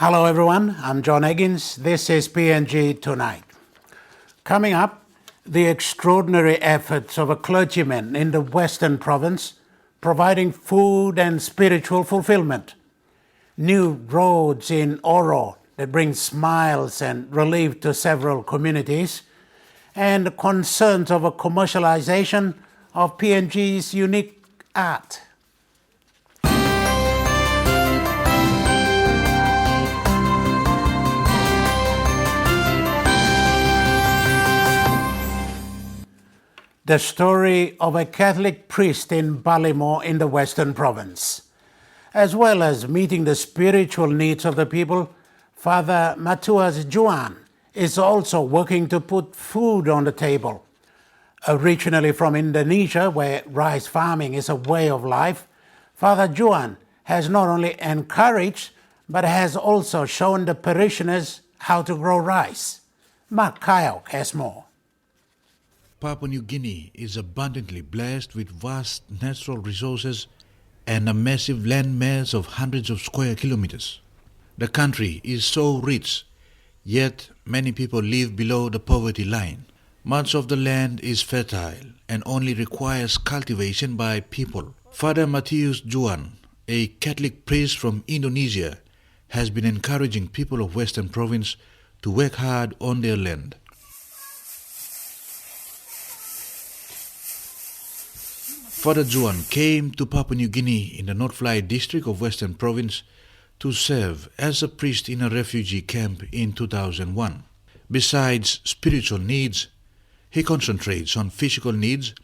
Hello everyone, I'm John Eggins. This is PNG Tonight. Coming up, the extraordinary efforts of a clergyman in the Western Province providing food and spiritual fulfillment. New roads in Oro that bring smiles and relief to several communities. And concerns over commercialization of PNG's unique art. The story of a Catholic priest in Balimo in the Western Province. As well as meeting the spiritual needs of the people, Father Matuas Juan is also working to put food on the table. Originally from Indonesia, where rice farming is a way of life, Father Juan has not only encouraged, but has also shown the parishioners how to grow rice. Mark Kyle has more. Papua New Guinea is abundantly blessed with vast natural resources and a massive landmass of hundreds of square kilometers. The country is so rich, yet many people live below the poverty line. Much of the land is fertile and only requires cultivation by people. Father Matius Juan, a Catholic priest from Indonesia, has been encouraging people of Western Province to work hard on their land. Father Juan came to Papua New Guinea in the North Fly district of Western Province to serve as a priest in a refugee camp in 2001. Besides spiritual needs, he concentrates on physical needs,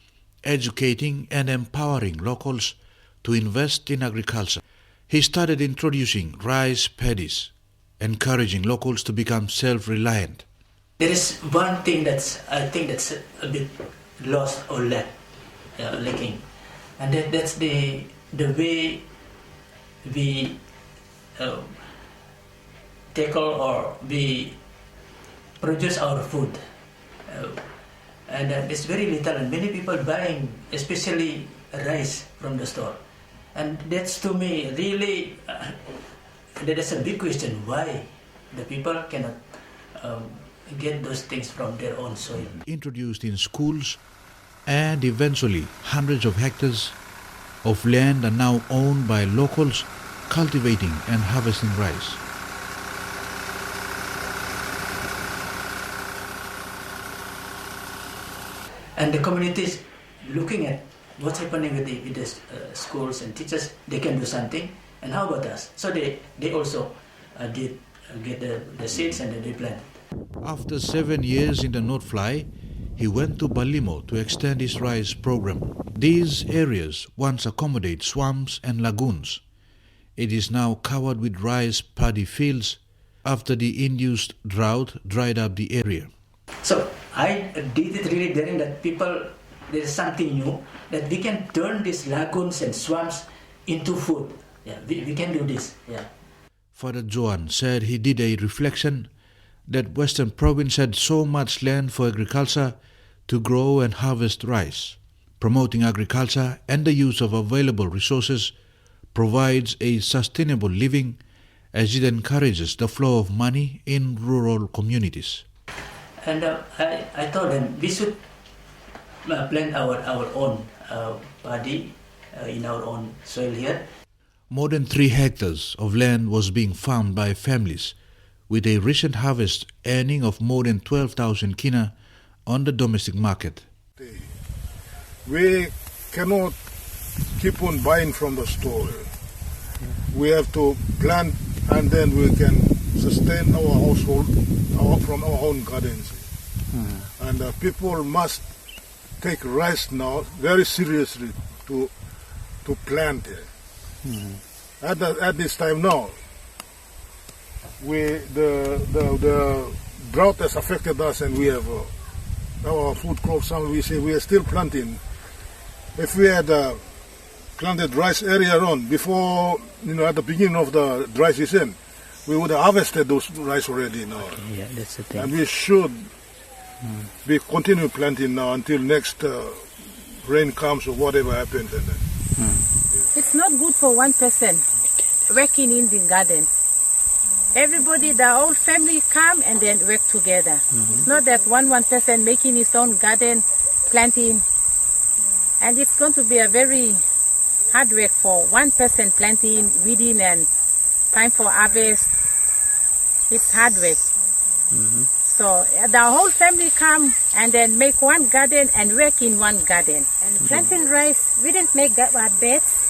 educating and empowering locals to invest in agriculture. He started introducing rice paddies, encouraging locals to become self-reliant. There is one thing that's a bit lost or lacking, and that's the way we tackle or we produce our food, and it's very little, and many people buying especially rice from the store, and that's to me really that is a big question, why the people cannot get those things from their own soil. Introduced in schools, and eventually hundreds of hectares of land are now owned by locals cultivating and harvesting rice. And the communities looking at what's happening with the schools and teachers, they can do something, and how about us? So they also did get the seeds and they planted. After 7 years in the North Fly, he went to Balimo to extend his rice program. These areas once accommodated swamps and lagoons. It is now covered with rice paddy fields after the induced drought dried up the area. So I did it really daring that people, there is something new, that we can turn these lagoons and swamps into food. Yeah, we can do this. Yeah. Father Juan said he did a reflection that Western Province had so much land for agriculture to grow and harvest rice. Promoting agriculture and the use of available resources provides a sustainable living as it encourages the flow of money in rural communities. And I told them we should plant our own paddy in our own soil here. More than 3 hectares of land was being farmed by families, with a recent harvest earning of more than 12,000 kina on the domestic market. We cannot keep on buying from the store. We have to plant, and then we can sustain our household from our own gardens. And people must take rice now very seriously to plant it. At this time now, the drought has affected us, and we have our food crops. We are still planting. If we had planted rice earlier on, before at the beginning of the dry season, we would have harvested those rice already now. Okay, yeah, that's the thing. And we should be continue planting now until next rain comes or whatever happens. It's not good for one person working in the garden. Everybody, the whole family come and then work together. It's not that one person making his own garden, planting. And it's going to be a very hard work for one person planting, weeding, and time for harvest. It's hard work. So the whole family come and then make one garden and work in one garden. And planting rice, we didn't make beds.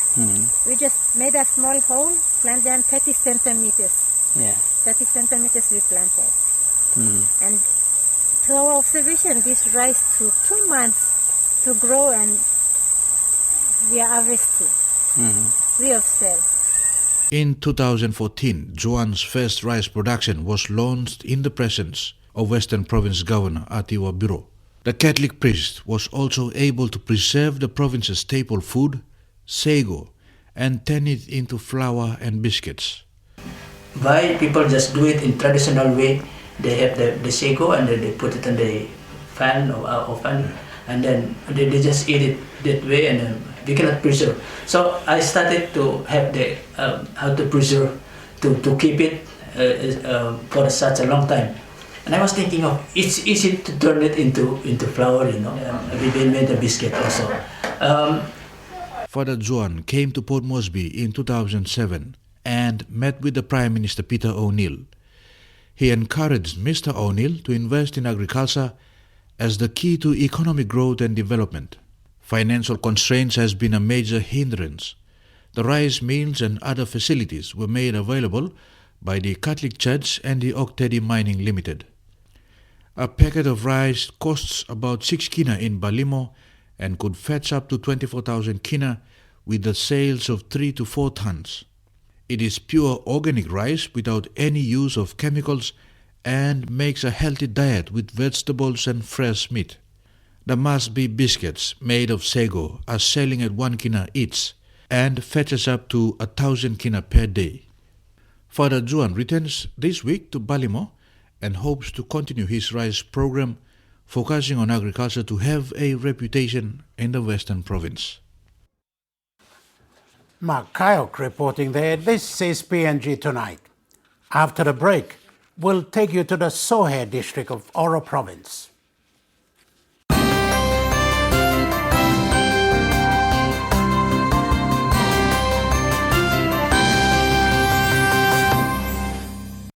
We just made a small hole, plant them 30 centimeters. Yeah. 30 centimeters we planted. And to our observation, this rice took 2 months to grow and we are harvesting. We observe. In 2014, Juan's first rice production was launched in the presence of Western Province Governor Atiwa Biro. The Catholic priest was also able to preserve the province's staple food, sago, and turn it into flour and biscuits. Why people just do it in traditional way? They have the sago and then they put it in the fan or oven, and then they just eat it that way, and then we cannot preserve. So I started to have the how to preserve, to keep it for such a long time. And I was thinking of it's easy to turn it into flour, you know. We made a biscuit also. Father Juan came to Port Moresby in 2007 and met with the Prime Minister Peter O'Neill. He encouraged Mr. O'Neill to invest in agriculture as the key to economic growth and development. Financial constraints has been a major hindrance. The rice mills and other facilities were made available by the Catholic Church and the Oktedi Mining Limited. A packet of rice costs about 6 kina in Balimo and could fetch up to 24,000 kina with the sales of 3 to 4 tons. It is pure organic rice without any use of chemicals and makes a healthy diet with vegetables and fresh meat. The must-be biscuits made of sago are selling at 1 kina each and fetches up to 1,000 kina per day. Father Juan returns this week to Balimo and hopes to continue his rice program, focusing on agriculture to have a reputation in the Western Province. Mark Kayok reporting there. This is PNG Tonight. After the break, we'll take you to the Sohe district of Oro Province.